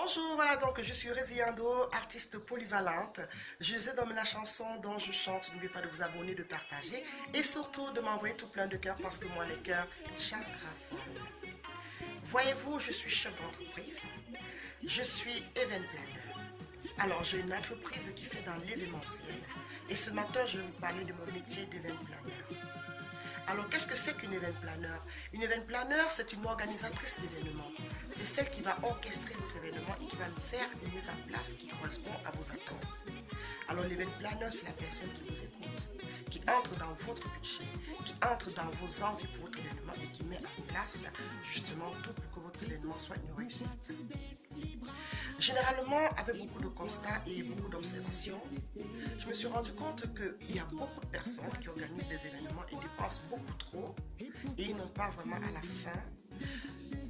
Bonjour, voilà donc je suis Résiando, artiste polyvalente. Je vous ai donné la chanson dont je chante. N'oubliez pas de vous abonner, de partager et surtout de m'envoyer tout plein de cœurs parce que moi les cœurs, ça raffole. Voyez-vous, je suis chef d'entreprise, je suis event planner. Alors j'ai une entreprise qui fait dans l'événementiel et ce matin je vais vous parler de mon métier d'event planner. Alors, qu'est-ce que c'est qu'une event planner? Une event planner, c'est une organisatrice d'événements. C'est celle qui va orchestrer votre événement et qui va faire une mise en place qui correspond à vos attentes. Alors, l'event planner, c'est la personne qui vous écoute, qui entre dans votre budget, qui entre dans vos envies pour votre événement et qui met en place justement tout pour que votre événement soit une réussite. Généralement, avec beaucoup de constats et beaucoup d'observations, je me suis rendu compte qu'il y a beaucoup de personnes qui organisent des événements et dépensent beaucoup trop et ils n'ont pas vraiment à la fin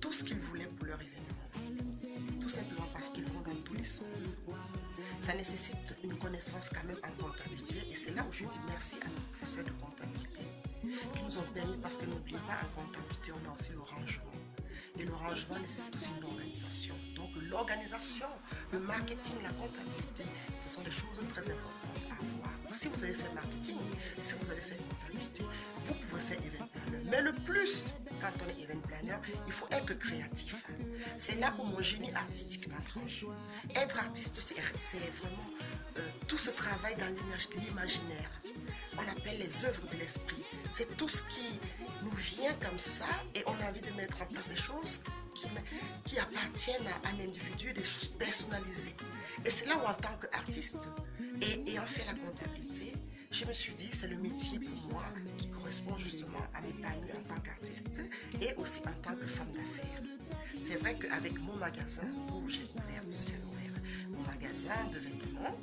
tout ce qu'ils voulaient pour leur événement. Tout simplement parce qu'ils vont dans tous les sens. Ça nécessite une connaissance quand même en comptabilité et c'est là où je dis merci à nos professeurs de comptabilité qui nous ont permis, parce que n'oubliez pas, en comptabilité, on a aussi le rangement. Et le rangement nécessite aussi une organisation. Donc l'organisation, le marketing, la comptabilité, ce sont des choses très importantes à avoir. Si vous avez fait marketing, si vous avez fait comptabilité, vous pouvez faire event planner. Mais le plus, quand on est event planner, il faut être créatif. C'est là où mon génie artistique entre en jeu. Être artiste, c'est vraiment tout ce travail dans l'imaginaire. On appelle les œuvres de l'esprit. C'est tout ce qui nous vient comme ça et on a envie de mettre en place des choses qui appartiennent à un individu, des choses personnalisées. Et c'est là où en tant qu'artiste et ayant fait la comptabilité, je me suis dit c'est le métier pour moi qui correspond justement à m'épanouir en tant qu'artiste et aussi en tant que femme d'affaires. C'est vrai qu'avec mon magasin où j'ai ouvert mon magasin de vêtements,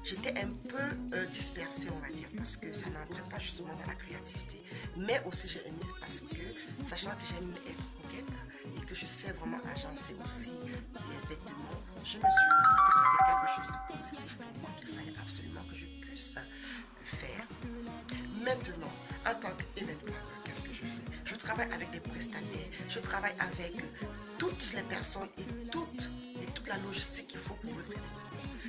j'étais un peu dispersée, on va dire, parce que ça n'entrait pas justement dans la créativité. Mais aussi j'ai aimé parce que, sachant que j'aime être coquette et que je sais vraiment agencer aussi les vêtements, je me suis dit que c'était quelque chose de positif pour moi, qu'il fallait absolument que je puisse faire. Maintenant, en tant qu'event planner, qu'est-ce que je fais? Je travaille avec des prestataires, je travaille avec toutes les personnes et toute la logistique qu'il faut pour votre événement.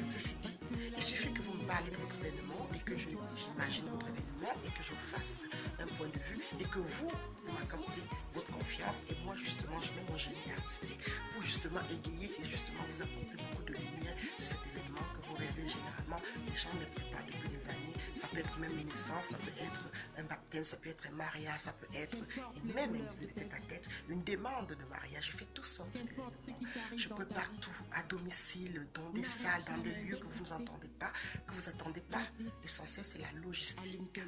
Ceci dit, il suffit que vous me parlez de votre événement et que j'imagine votre événement et que je vous fasse un point de vue et que vous m'accordez votre confiance et moi justement je mets mon génie artistique pour justement égayer et justement vous apporter beaucoup de lumière sur cet événement que vous rêvez généralement. Les gens le préparent depuis des années. Ça peut être même une naissance, ça peut être un baptême, ça peut être un mariage, ça peut être même une tête à tête, une demande de mariage. Je fais toutes sortes d'événements. Je prépare tout à domicile, dans des salles, dans des lieux que vous n'entendez pas, que vous n'attendez pas. L'essentiel, c'est la logistique.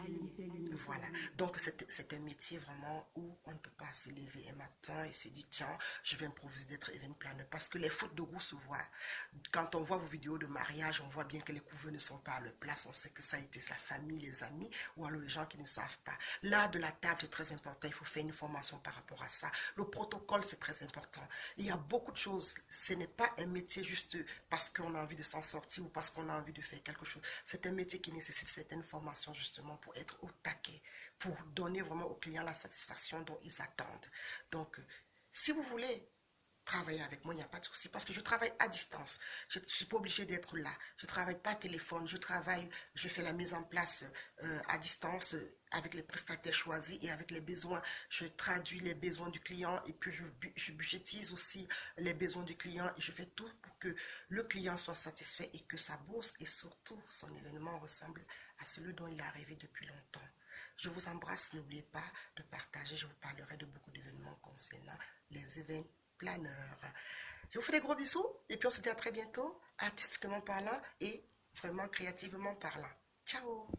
Voilà. Donc, c'est un métier vraiment où on ne peut pas se lever un matin et se dire, tiens, je vais improviser d'être event planner. Parce que les fautes de goût se voient. Quand on voit vos vidéos de mariage, on voit bien que les couverts ne sont pas à leur place. On sait que ça a été la famille, les amis, ou alors les gens qui ne savent pas. L'art de la table, c'est très important. Il faut faire une formation par rapport à ça. Le protocole, c'est très important. Il y a beaucoup de choses. Ce n'est pas un métier juste parce qu'on a envie de s'en sortir ou parce qu'on a envie de faire quelque chose. C'est un métier qui nécessite certaines formations justement pour être au taquet, pour donner vraiment aux clients la satisfaction dont ils attendent. Donc, si vous voulez travailler avec moi, il n'y a pas de souci parce que je travaille à distance. Je ne suis pas obligée d'être là. Je ne travaille pas téléphone. Je fais la mise en place à distance avec les prestataires choisis et avec les besoins. Je traduis les besoins du client et puis je budgétise aussi les besoins du client et je fais tout pour que le client soit satisfait et que sa bourse et surtout son événement ressemble à celui dont il a rêvé depuis longtemps. Je vous embrasse. N'oubliez pas de partager. Je vous parlerai de beaucoup d'événements concernant les événements planeur. Je vous fais des gros bisous et puis on se dit à très bientôt, artistiquement parlant et vraiment créativement parlant. Ciao!